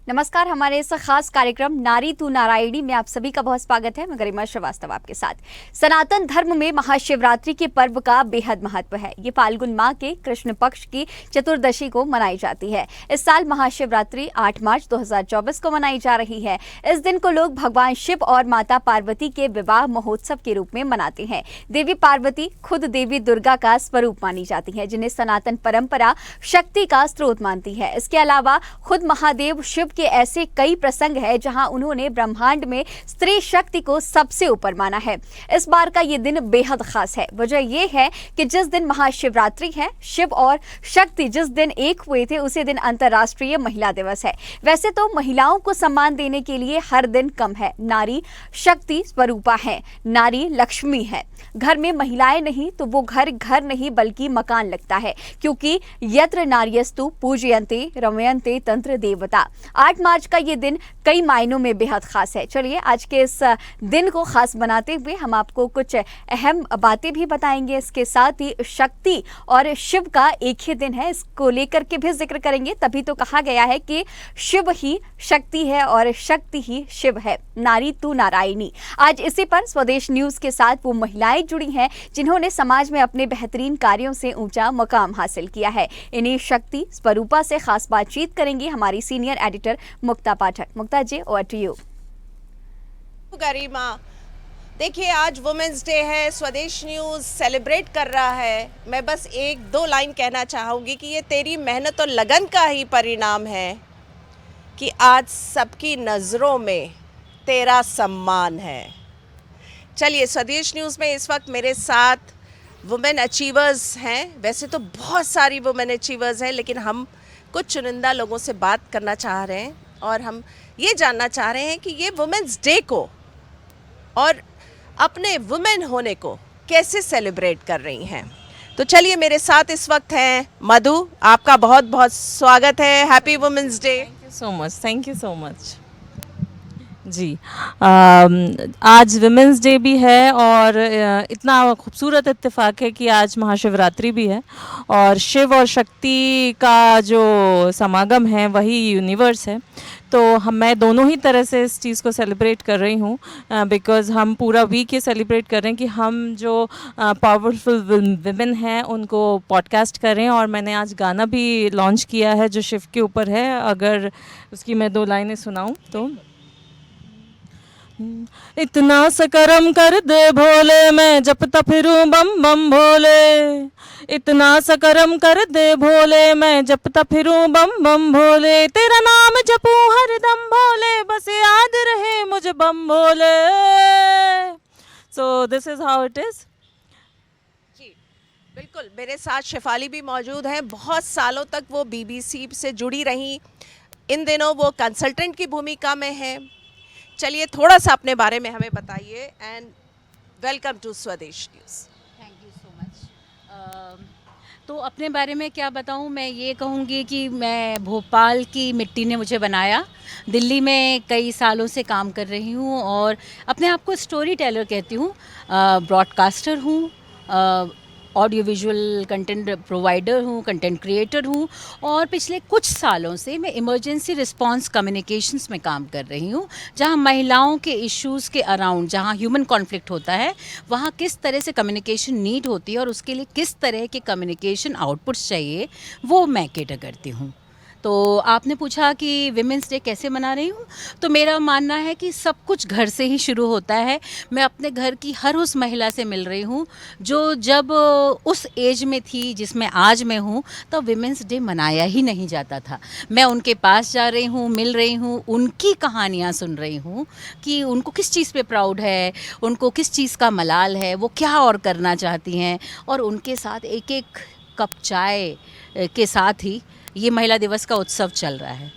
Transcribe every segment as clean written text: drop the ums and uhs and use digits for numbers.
नमस्कार। हमारे इस खास कार्यक्रम नारी तू नारायणी में आप सभी का बहुत स्वागत है। मैं गरिमा श्रीवास्तव आपके साथ। सनातन धर्म में महाशिवरात्रि के पर्व का बेहद महत्व है। ये फाल्गुन माह के कृष्ण पक्ष की चतुर्दशी को मनाई जाती है। इस साल महाशिवरात्रि 8 मार्च 2024 को मनाई जा रही है। इस दिन को लोग भगवान शिव और माता पार्वती के विवाह महोत्सव के रूप में मनाते हैं। देवी पार्वती खुद देवी दुर्गा का स्वरूप मानी जाती है, जिन्हें सनातन परंपरा शक्ति का स्रोत मानती है। इसके अलावा खुद महादेव शिव के ऐसे कई प्रसंग है जहां उन्होंने ब्रह्मांड में स्त्री शक्ति को सबसे ऊपर माना है। इस बार का ये दिन बेहद खास है। वजह यह है कि जिस दिन महाशिवरात्रि है, शिव और शक्ति जिस दिन एक हुए थे, उसी दिन अंतर्राष्ट्रीय महिला दिवस है। वैसे तो महिलाओं को सम्मान देने के लिए हर दिन कम है। नारी शक्ति स्वरूपा है, नारी लक्ष्मी है। घर में महिलाएं नहीं तो वो घर घर नहीं बल्कि मकान लगता है, क्योंकि यत्र नार्यस्तु पूजयन्ते रमयन्ते तंत्र देवता। 8 मार्च का ये दिन कई मायनों में बेहद खास है। चलिए आज के इस दिन को खास बनाते हुए हम आपको कुछ अहम बातें भी बताएंगे। इसके साथ ही शक्ति और शिव का एक ही दिन है, इसको लेकर के भी जिक्र करेंगे। तभी तो कहा गया है कि शिव ही शक्ति है और शक्ति ही शिव है। नारी तू नारायणी। आज इसी पर स्वदेश न्यूज के साथ वो महिलाएं जुड़ी हैं जिन्होंने समाज में अपने बेहतरीन कार्यों से ऊंचा मुकाम हासिल किया है। इन्हीं शक्ति स्वरूपा से खास बातचीत करेंगी हमारी senior editor Mukta Pathak. Mukta ji, over to you. Garima, देखिए आज वुमेन्स डे है, स्वदेश न्यूज़ सेलिब्रेट कर रहा है। मैं बस एक दो लाइन कहना चाहूँगी कि ये तेरी मेहनत और लगन का ही परिणाम है कि आज सबकी नज़रों में तेरा सम्मान है। चलिए, स्वदेश न्यूज़ में इस वक्त मेरे साथ वुमेन अचीवर्स हैं। वैसे तो बहुत सारी वुमेन अचीवर्स हैं, लेकिन हम कुछ चुनिंदा लोगों से बात करना चाह रहे हैं और हम ये जानना चाह रहे हैं कि ये वुमेन्स डे को और अपने वुमेन होने को कैसे सेलिब्रेट कर रही हैं। तो चलिए, मेरे साथ इस वक्त हैं मधु। आपका बहुत बहुत स्वागत है। Happy women's day. Thank you so much ji. आज विमेंस डे भी है और इतना खूबसूरत इत्तेफाक है कि आज महाशिवरात्रि भी है और शिव और शक्ति का जो समागम है वही यूनिवर्स है। तो मैं दोनों ही तरह से इस चीज़ को सेलिब्रेट कर रही हूँ, बिकॉज़ हम पूरा वीक ये सेलिब्रेट कर रहे हैं कि हम जो पावरफुल विमेन हैं उनको पॉडकास्ट कर रहे हैं। और मैंने आज गाना भी लॉन्च किया है जो शिव के ऊपर है। अगर उसकी मैं 2 लाइनें सुनाऊँ तो, इतना सकरम कर दे भोले, मैं जपता फिरूं बम बम भोले। इतना सकरम कर दे भोले, मैं जपता फिरूं बम बम भोले। तेरा नाम जपूं हर दम भोले, बस याद रहे मुझे Bam Bhole. So this is how it is. जी बिल्कुल, मेरे साथ शेफाली भी मौजूद हैं। बहुत सालों तक वो बीबीसी से जुड़ी रहीं। इन दिनों वो कंसल्टेंट की भूमिका में हैं। चलिए, थोड़ा सा अपने बारे में हमें बताइए एंड वेलकम टू स्वदेश news. Thank you so much. तो अपने बारे में क्या बताऊं, मैं ये कहूँगी कि मैं भोपाल की मिट्टी ने मुझे बनाया। दिल्ली में कई सालों से काम कर रही हूँ और अपने आप को स्टोरी टेलर कहती हूँ। ब्रॉडकास्टर हूँ, ऑडियो विजुअल कंटेंट प्रोवाइडर हूँ, कंटेंट क्रिएटर हूँ और पिछले कुछ सालों से मैं इमरजेंसी रिस्पांस कम्युनिकेशंस में काम कर रही हूँ, जहाँ महिलाओं के इश्यूज़ के अराउंड, जहाँ ह्यूमन कॉन्फ्लिक्ट होता है, वहाँ किस तरह से कम्युनिकेशन नीड होती है और उसके लिए किस तरह के कम्युनिकेशन आउटपुट्स चाहिए, वो मैं केटर करती हूँ। तो आपने पूछा कि विमेंस डे कैसे मना रही हूँ, तो मेरा मानना है कि सब कुछ घर से ही शुरू होता है। मैं अपने घर की हर उस महिला से मिल रही हूँ जो जब उस एज में थी जिसमें आज मैं हूँ, तो विमेंस डे मनाया ही नहीं जाता था। मैं उनके पास जा रही हूँ, मिल रही हूँ, उनकी कहानियाँ सुन रही हूँ कि उनको किस चीज़ पे प्राउड है, उनको किस चीज़ का मलाल है, वो क्या और करना चाहती हैं। और उनके साथ एक एक कप चाय के साथ ही ये महिला दिवस का उत्सव चल रहा है।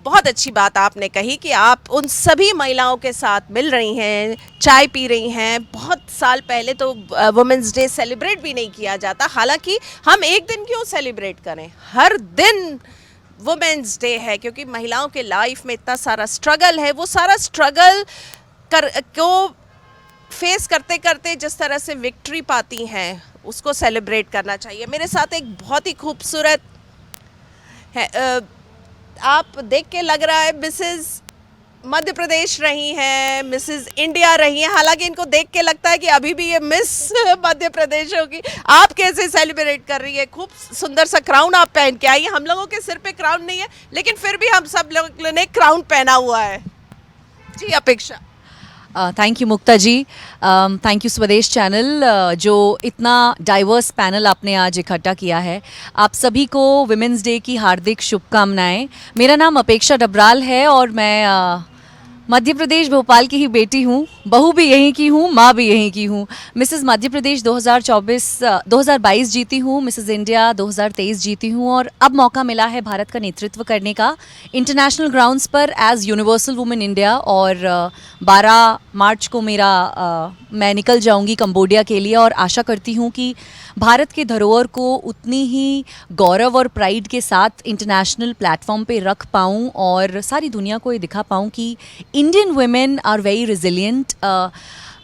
बहुत अच्छी बात आपने कही कि आप उन सभी महिलाओं के साथ मिल रही हैं, चाय पी रही हैं। बहुत साल पहले तो वुमेन्स डे सेलिब्रेट भी नहीं किया जाता। हालांकि हम एक दिन क्यों सेलिब्रेट करें, हर दिन वुमेन्स डे है, क्योंकि महिलाओं के लाइफ में इतना सारा स्ट्रगल है। वो सारा स्ट्रगल को फेस करते करते जिस तरह से विक्ट्री पाती हैं, उसको सेलिब्रेट करना चाहिए। मेरे साथ एक बहुत ही खूबसूरत है आप देख के लग रहा है मिसेस मध्य प्रदेश रही हैं, मिसेस इंडिया रही हैं, हालांकि इनको देख के लगता है कि अभी भी ये मिस मध्य प्रदेश होगी। आप कैसे सेलिब्रेट कर रही है? खूब सुंदर सा क्राउन आप पहन के आई हैं। हम लोगों के सिर पे क्राउन नहीं है, लेकिन फिर भी हम सब लोगों ने क्राउन पहना हुआ है। Ji Apeksha. Thank you Mukta ji, thank you Swadesh channel, जो इतना डाइवर्स पैनल आपने आज इकट्ठा किया है। आप सभी को विमेंस डे की हार्दिक शुभकामनाएं। मेरा नाम अपेक्षा डबराल है और मैं मध्य प्रदेश भोपाल की ही बेटी हूँ, बहू भी यहीं की हूँ, माँ भी यहीं की हूँ। मिसेस मध्य प्रदेश 2022 जीती हूँ, मिसेस इंडिया 2023 जीती हूँ और अब मौका मिला है भारत का नेतृत्व करने का इंटरनेशनल ग्राउंड्स पर एज यूनिवर्सल वुमेन इंडिया। और 12 मार्च को मैं निकल जाऊंगी कंबोडिया के लिए और आशा करती हूँ कि भारत के धरोहर को उतनी ही गौरव और प्राइड के साथ इंटरनेशनल प्लेटफॉर्म पे रख पाऊँ और सारी दुनिया को ये दिखा पाऊँ कि Indian women are very resilient.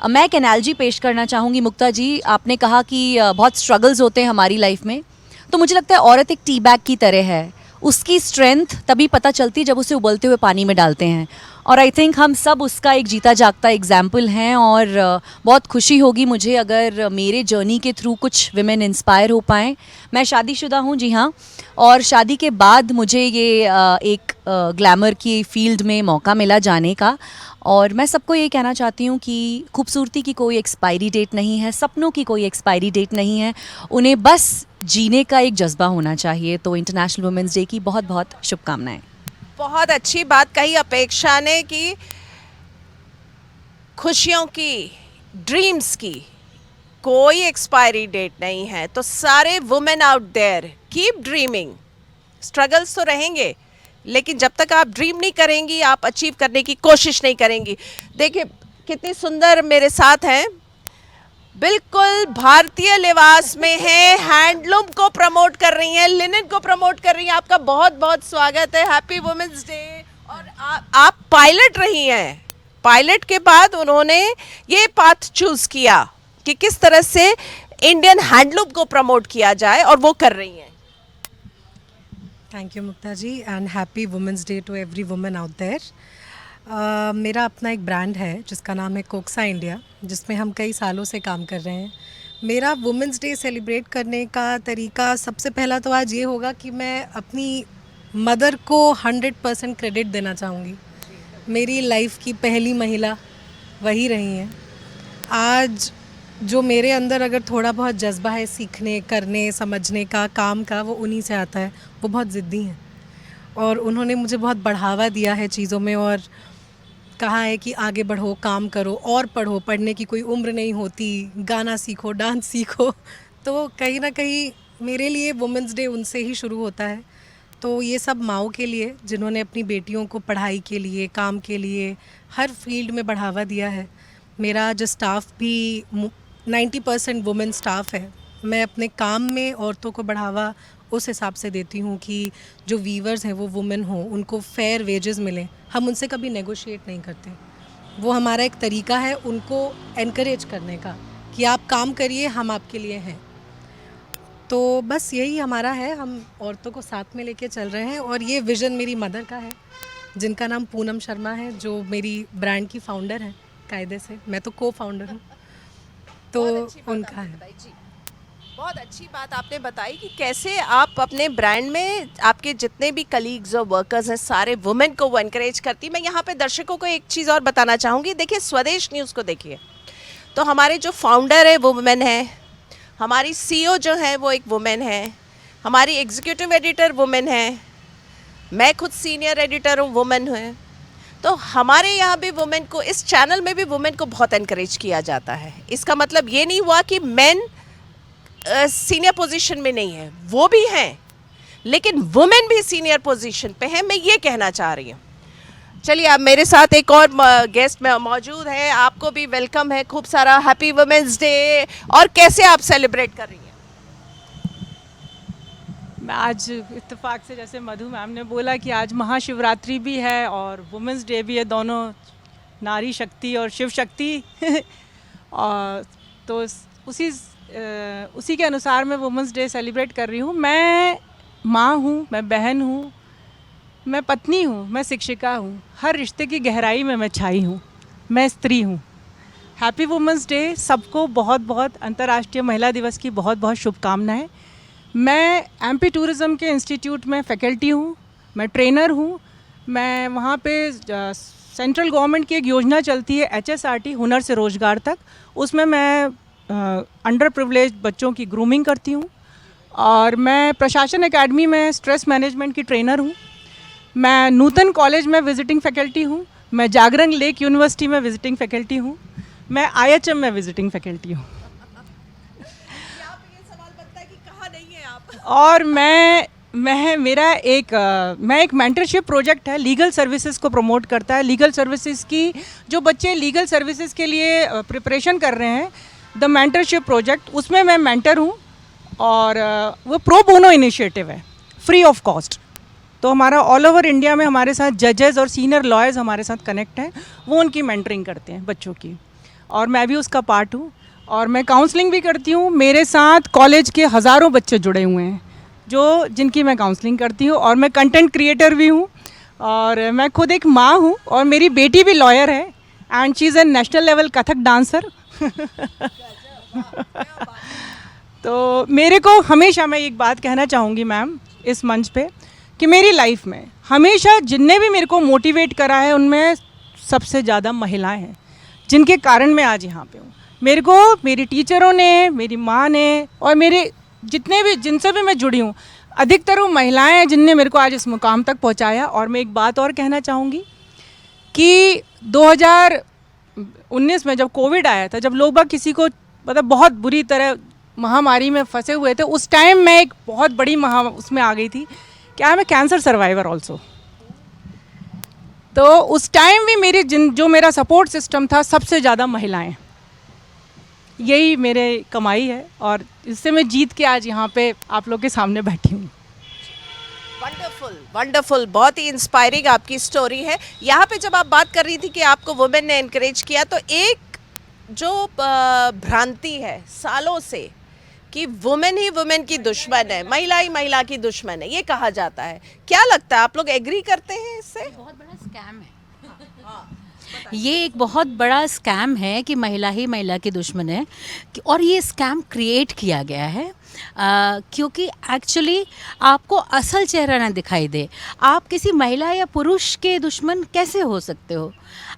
मैं एक एनालॉजी पेश करना चाहूँगी मुक्ता जी। आपने कहा कि बहुत स्ट्रगल्स होते हैं हमारी लाइफ में, तो मुझे लगता है औरत एक टी बैग की तरह है। उसकी स्ट्रेंथ तभी पता चलती है जब उसे उबलते हुए पानी में डालते हैं, और आई थिंक हम सब उसका एक जीता जागता एग्जाम्पल हैं। और बहुत खुशी होगी मुझे अगर मेरे जर्नी के थ्रू कुछ विमेन इंस्पायर हो पाएँ। मैं शादीशुदा हूँ, जी हाँ, और शादी के बाद मुझे ये एक ग्लैमर की फील्ड में मौका मिला जाने का। और मैं सबको ये कहना चाहती हूँ कि खूबसूरती की कोई एक्सपायरी डेट नहीं है, सपनों की कोई एक्सपायरी डेट नहीं है, उन्हें बस जीने का एक जज्बा होना चाहिए। तो इंटरनेशनल वुमेंस डे की बहुत बहुत शुभकामनाएं। बहुत अच्छी बात कही अपेक्षा ने कि खुशियों की, ड्रीम्स की कोई एक्सपायरी डेट नहीं है। तो सारे women out there keep dreaming. Struggles तो रहेंगे, लेकिन जब तक आप ड्रीम नहीं करेंगी, आप अचीव करने की कोशिश नहीं करेंगी। देखिए कितनी सुंदर मेरे साथ हैं, बिल्कुल भारतीय लिबास में है, हैंडलूम को प्रमोट कर रही हैं, लिनन को प्रमोट कर रही हैं। आपका बहुत बहुत स्वागत है, हैप्पी वुमेन्स डे। और आप पायलट रही हैं, पायलट के बाद उन्होंने ये पाथ चूज किया कि किस तरह से इंडियन हैंडलूम को प्रमोट किया जाए, और वो कर रही हैं। Thank you Mukta ji and happy women's day to every women out there. मेरा अपना एक ब्रांड है जिसका नाम है कोक्सा इंडिया, जिसमें हम कई सालों से काम कर रहे हैं। मेरा वुमेंस डे सेलिब्रेट करने का तरीका सबसे पहला तो आज ये होगा कि मैं अपनी मदर को 100% क्रेडिट देना चाहूँगी। मेरी लाइफ की पहली महिला वही रही हैं। आज जो मेरे अंदर अगर थोड़ा बहुत जज्बा है सीखने, करने, समझने का, काम का, वो उन्हीं से आता है। वो बहुत ज़िद्दी हैं और उन्होंने मुझे बहुत बढ़ावा दिया है चीज़ों में और कहा है कि आगे बढ़ो, काम करो और पढ़ो, पढ़ने की कोई उम्र नहीं होती, गाना सीखो, डांस सीखो। तो कहीं ना कहीं मेरे लिए वुमेंस डे उनसे ही शुरू होता है। तो ये सब माँओं के लिए जिन्होंने अपनी बेटियों को पढ़ाई के लिए, काम के लिए, हर फील्ड में बढ़ावा दिया है। मेरा जो स्टाफ भी 90% वुमेन स्टाफ है। मैं अपने काम में औरतों को बढ़ावा उस हिसाब से देती हूँ कि जो वीवर्स हैं वो वुमेन हों, उनको फेयर वेजेस मिलें। हम उनसे कभी नेगोशिएट नहीं करते, वो हमारा एक तरीका है उनको एनकरेज करने का कि आप काम करिए, हम आपके लिए हैं। तो बस यही हमारा है, हम औरतों को साथ में लेके चल रहे हैं। और ये विज़न मेरी मदर का है, जिनका नाम पूनम शर्मा है, जो मेरी ब्रांड की फाउंडर है कायदे से। मैं तो को फाउंडर हूँ, तो उनका है। बहुत अच्छी बात आपने बताई कि कैसे आप अपने ब्रांड में आपके जितने भी कलीग्स और वर्कर्स हैं, सारे वुमेन को वो एनकरेज करती। मैं यहाँ पे दर्शकों को एक चीज़ और बताना चाहूँगी। देखिए स्वदेश न्यूज़ को देखिए, तो हमारे जो फाउंडर है वो वुमेन है, हमारी सीईओ जो है वो एक वुमेन है, हमारी एग्जीक्यूटिव एडिटर वुमेन है, मैं खुद सीनियर एडिटर हूँ, वुमेन है। तो हमारे यहाँ भी वुमेन को, इस चैनल में भी वुमेन को बहुत एनकरेज किया जाता है। इसका मतलब ये नहीं हुआ कि मेन सीनियर पोजीशन में नहीं है, वो भी हैं, लेकिन वुमेन भी सीनियर पोजीशन पे है, मैं ये कहना चाह रही हूँ। चलिए अब मेरे साथ एक और गेस्ट में मौजूद है, आपको भी वेलकम है, खूब सारा हैप्पी वुमेन्स डे। और कैसे आप सेलिब्रेट कर रही हैं? मैं आज इत्तेफाक से, जैसे मधु मैम ने बोला कि आज महाशिवरात्रि भी है और वुमेंस डे भी है, दोनों नारी शक्ति और शिव शक्ति और तो उसी के अनुसार मैं वुमेंस डे सेलिब्रेट कर रही हूँ। मैं माँ हूँ, मैं बहन हूँ, मैं पत्नी हूँ, मैं शिक्षिका हूँ, हर रिश्ते की गहराई में मैं छाई हूँ, मैं स्त्री हूँ। हैप्पी वुमेंस डे, सबको बहुत बहुत अंतर्राष्ट्रीय महिला दिवस की बहुत बहुत शुभकामनाएं। मैं एमपी टूरिज़्म के इंस्टीट्यूट में फैकल्टी हूँ, मैं ट्रेनर हूँ। मैं वहाँ पे सेंट्रल गवर्नमेंट की एक योजना चलती है HSRT, हुनर से रोज़गार तक, उसमें मैं अंडर प्रिविलेज बच्चों की ग्रूमिंग करती हूँ। और मैं प्रशासन एकेडमी में स्ट्रेस मैनेजमेंट की ट्रेनर हूँ। मैं नूतन कॉलेज में विजिटिंग फैकल्टी हूँ। मैं जागरण लेक यूनिवर्सिटी में विजिटिंग फैकल्टी हूँ। मैं IHM में विजिटिंग फैकल्टी हूँ। और मैं एक मेंटरशिप प्रोजेक्ट है, लीगल सर्विसेज को प्रमोट करता है। लीगल सर्विसेज की जो बच्चे लीगल सर्विसेज के लिए प्रिपरेशन कर रहे हैं, द मेंटरशिप प्रोजेक्ट, उसमें मैं मेंटर हूँ। और वो प्रो बोनो इनिशिएटिव है, फ्री ऑफ कॉस्ट। तो हमारा ऑल ओवर इंडिया में हमारे साथ जजेस और सीनियर लॉयर्स हमारे साथ कनेक्ट हैं, वो उनकी मेंटरिंग करते हैं बच्चों की, और मैं भी उसका पार्ट हूँ। और मैं काउंसलिंग भी करती हूँ। मेरे साथ कॉलेज के हज़ारों बच्चे जुड़े हुए हैं जिनकी मैं काउंसलिंग करती हूँ। और मैं कंटेंट क्रिएटर भी हूँ, और मैं खुद एक माँ हूँ, और मेरी बेटी भी लॉयर है, and she is a national level Kathak dancer. तो मेरे को हमेशा, मैं एक बात कहना चाहूँगी मैम इस मंच पे, कि मेरी लाइफ में हमेशा जिनने भी मेरे को मोटिवेट करा है, उनमें सबसे ज़्यादा महिलाएं हैं, जिनके कारण मैं आज यहाँ पे हूँ। मेरे को मेरी टीचरों ने, मेरी माँ ने, और मेरे जिनसे भी मैं जुड़ी हूँ, अधिकतर वो महिलाएं हैं जिनने मेरे को आज इस मुकाम तक पहुँचाया। और मैं एक बात और कहना चाहूँगी कि 2019 में जब कोविड आया था, जब लोग बाग किसी को मतलब बहुत बुरी तरह महामारी में फंसे हुए थे, उस टाइम मैं एक बहुत बड़ी उसमें आ गई थी कि I am a cancer survivor also. तो उस टाइम भी जो मेरा सपोर्ट सिस्टम था, सबसे ज़्यादा महिलाएं। यही मेरे कमाई है, और इससे मैं जीत के आज यहाँ पे आप लोग के सामने बैठी हूँ। वंडरफुल वंडरफुल, बहुत ही इंस्पायरिंग आपकी स्टोरी है। यहाँ पे जब आप बात कर रही थी कि आपको वुमेन ने इनकरेज किया, तो एक जो भ्रांति है सालों से कि वुमेन ही वुमेन की दुश्मन है, महिला ही महिला की दुश्मन है, ये कहा जाता है, क्या लगता है, आप लोग एग्री करते हैं इससे? बहुत बड़ा स्कैम है। ये एक बहुत बड़ा स्कैम है कि महिला ही महिला की दुश्मन है, और ये स्कैम क्रिएट किया गया है क्योंकि एक्चुअली आपको असल चेहरा ना दिखाई दे। आप किसी महिला या पुरुष के दुश्मन कैसे हो सकते हो?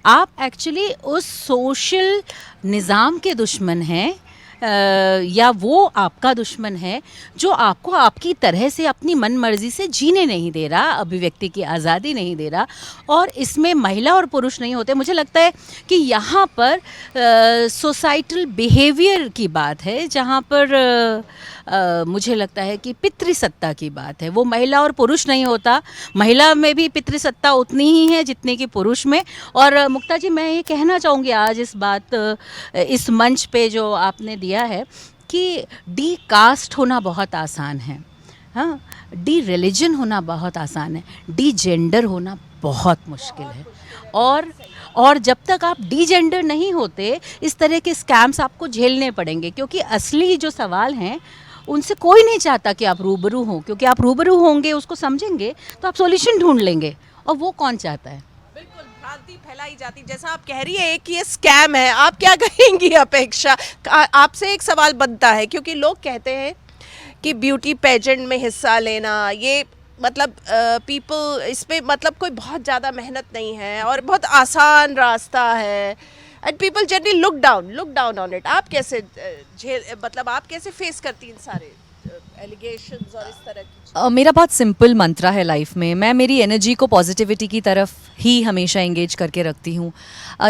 आप एक्चुअली उस सोशल निज़ाम के दुश्मन हैं, या वो आपका दुश्मन है जो आपको आपकी तरह से अपनी मन मर्जी से जीने नहीं दे रहा, अभिव्यक्ति की आज़ादी नहीं दे रहा। और इसमें महिला और पुरुष नहीं होते। मुझे लगता है कि यहाँ पर सोसाइटल बिहेवियर की बात है, जहाँ पर मुझे लगता है कि पितृसत्ता की बात है। वो महिला और पुरुष नहीं होता, महिला में भी पितृसत्ता उतनी ही है जितनी कि पुरुष में। और मुक्ता जी, मैं ये कहना चाहूँगी आज इस मंच पे जो आपने दिया है कि डी कास्ट होना बहुत आसान है, हाँ, डी रिलीजन होना बहुत आसान है, डी जेंडर होना बहुत मुश्किल है। और जब तक आप डी जेंडर नहीं होते, इस तरह के स्कैम्स आपको झेलने पड़ेंगे, क्योंकि असली जो सवाल हैं उनसे कोई नहीं चाहता कि आप रूबरू हों, क्योंकि आप रूबरू होंगे, उसको समझेंगे तो आप सॉल्यूशन ढूंढ लेंगे, और वो कौन चाहता है? बिल्कुल भ्रांति फैलाई जाती, जैसा आप कह रही है कि ये स्कैम है। आप क्या कहेंगी अपेक्षा? आपसे एक सवाल बनता है, क्योंकि लोग कहते हैं कि ब्यूटी पेजेंट में हिस्सा लेना, ये मतलब पीपल इस पे मतलब कोई बहुत ज़्यादा मेहनत नहीं है और बहुत आसान रास्ता है, and people generally look down on it. आप कैसे मतलब आप कैसे फेस करती हैं इन सारे एलिगेशंस और इस तरह की? मेरा बहुत सिंपल मंत्रा है लाइफ में। मैं मेरी एनर्जी को पॉजिटिविटी की तरफ ही हमेशा एंगेज करके रखती हूँ।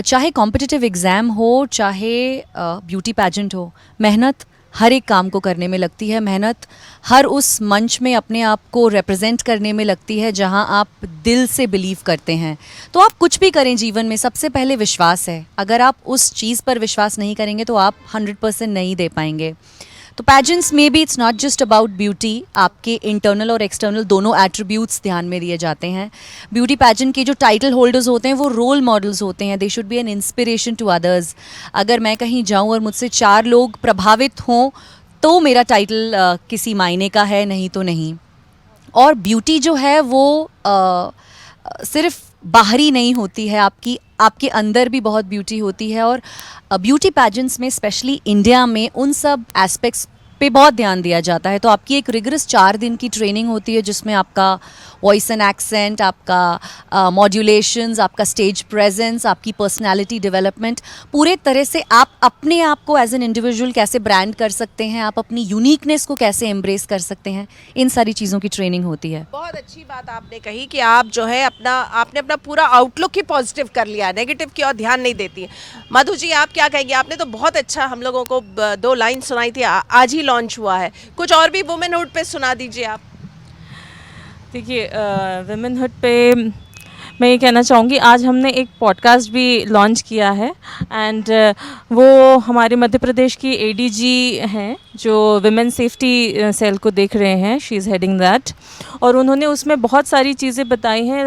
चाहे कॉम्पिटिटिव एग्ज़ाम हो, चाहे ब्यूटी पैजेंट हो, मेहनत हर एक काम को करने में लगती है। मेहनत हर उस मंच में अपने आप को रिप्रेजेंट करने में लगती है जहां आप दिल से बिलीव करते हैं। तो आप कुछ भी करें जीवन में, सबसे पहले विश्वास है। अगर आप उस चीज़ पर विश्वास नहीं करेंगे तो आप 100% नहीं दे पाएंगे। तो पैजेंट्स में भी it's not just about beauty, आपके इंटरनल और एक्सटर्नल दोनों एट्रीब्यूट्स ध्यान में दिए जाते हैं। ब्यूटी पैजेंट के जो टाइटल होल्डर्स होते हैं वो रोल मॉडल्स होते हैं, they should be an inspiration to others. अगर मैं कहीं जाऊं और मुझसे 4 लोग प्रभावित हों तो मेरा टाइटल किसी मायने का है, नहीं तो नहीं। और ब्यूटी जो है वो सिर्फ बाहरी नहीं होती है, आपके अंदर भी बहुत ब्यूटी होती है। और ब्यूटी पैजेंट्स में स्पेशली इंडिया में उन सब एस्पेक्ट्स पे बहुत ध्यान दिया जाता है। तो आपकी एक रिगरस 4 दिन की ट्रेनिंग होती है जिसमें आपका वॉइस एंड एक्सेंट, आपका मॉड्यूलेशंस, आपका स्टेज प्रेजेंस, आपकी पर्सनालिटी डेवलपमेंट, पूरे तरह से आप अपने आप को एज एन इंडिविजुअल कैसे ब्रांड कर सकते हैं, आप अपनी यूनिकनेस को कैसे एम्ब्रेस कर सकते हैं, इन सारी चीज़ों की ट्रेनिंग होती है। बहुत अच्छी बात आपने कही कि आप जो है आपने अपना पूरा आउटलुक ही पॉजिटिव कर लिया, नेगेटिव की ओर ध्यान नहीं देती है। मधु जी, आप क्या कहेंगे? आपने तो बहुत अच्छा हम लोगों को 2 लाइन सुनाई थी, आज ही लॉन्च हुआ है, कुछ और भी वुमेनहुड पे सुना दीजिए आप। देखिए, वुमेनहुड पे मैं ये कहना चाहूँगी, आज हमने एक पॉडकास्ट भी लॉन्च किया है एंड वो हमारे मध्य प्रदेश की एडीजी हैं जो विमेन सेफ्टी सेल को देख रहे हैं, शी इज़ हेडिंग दैट। और उन्होंने उसमें बहुत सारी चीज़ें बताई हैं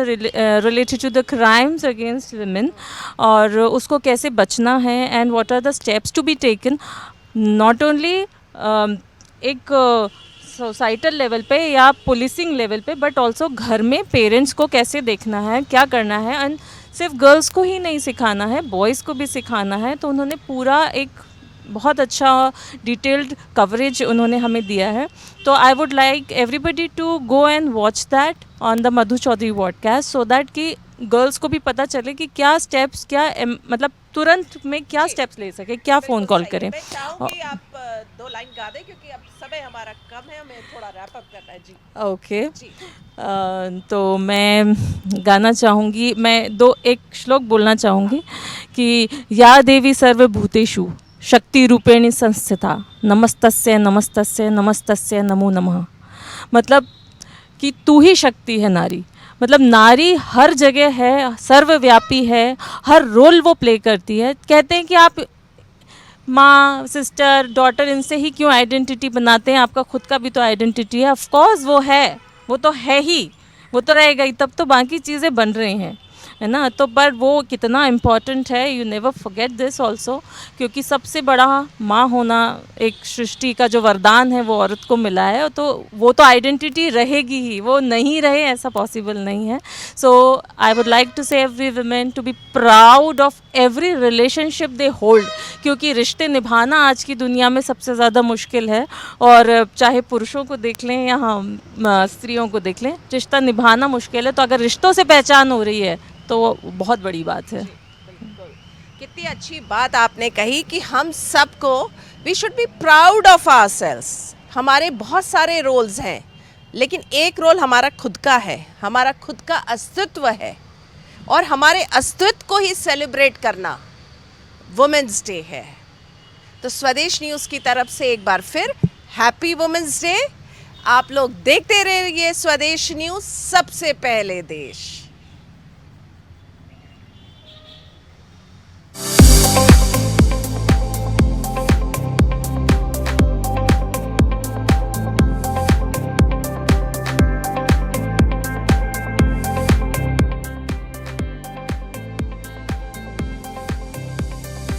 related to the crimes against women, और उसको कैसे बचना है and what are the steps to be taken, not only एक सोसाइटल लेवल पे या पुलिसिंग लेवल पे, बट ऑल्सो घर में पेरेंट्स को कैसे देखना है, क्या करना है। एंड सिर्फ गर्ल्स को ही नहीं सिखाना है, बॉयज़ को भी सिखाना है। तो उन्होंने पूरा एक बहुत अच्छा डिटेल्ड कवरेज उन्होंने हमें दिया है। तो I would like everybody to go and watch that on the Madhu Chaudhary podcast, so that कि गर्ल्स को भी पता चले कि क्या स्टेप्स, क्या मतलब तुरंत में क्या स्टेप्स ले सके, क्या फ़ोन कॉल करें। मैं चाहूंगी आप 2 लाइन गा दें क्योंकि अब समय हमारा कम है, हमें थोड़ा रैप अप करना है जी। ओके, जी। तो मैं गाना चाहूँगी, मैं एक श्लोक बोलना चाहूँगी कि या देवी सर्वभूतेषु शक्ति रूपेणी संस्थिता नमस्तस्य नमस्तस्य नमस्तस्य नमो नमः। मतलब कि तू ही शक्ति है नारी, मतलब नारी हर जगह है, सर्वव्यापी है, हर रोल वो प्ले करती है। कहते हैं कि आप माँ, सिस्टर, डॉटर, इनसे ही क्यों आइडेंटिटी बनाते हैं, आपका खुद का भी तो आइडेंटिटी है। ऑफ कोर्स वो है, वो तो है ही, वो तो रहेगा ही, तब तो बाकी चीज़ें बन रही हैं, है ना। तो पर वो कितना इम्पॉर्टेंट है, you never forget this also, क्योंकि सबसे बड़ा माँ होना एक सृष्टि का जो वरदान है वो औरत को मिला है। तो वो तो आइडेंटिटी रहेगी ही, वो नहीं रहे ऐसा पॉसिबल नहीं है। So I would like to say every women to be proud of every relationship they hold, क्योंकि रिश्ते निभाना आज की दुनिया में सबसे ज़्यादा मुश्किल है। और चाहे पुरुषों को देख लें या हम स्त्रियों को देख लें, रिश्ता निभाना मुश्किल है। तो अगर रिश्तों से पहचान हो रही है तो बहुत बड़ी बात है। कितनी अच्छी बात आपने कही कि हम सबको we should be proud of ourselves. हमारे बहुत सारे रोल्स हैं, लेकिन एक रोल हमारा खुद का है, हमारा खुद का अस्तित्व है, और हमारे अस्तित्व को ही सेलिब्रेट करना वुमेन्स डे है। तो स्वदेश न्यूज़ की तरफ से एक बार फिर हैप्पी वुमेन्स डे। आप लोग देखते रहिए स्वदेश न्यूज़, सबसे पहले देश।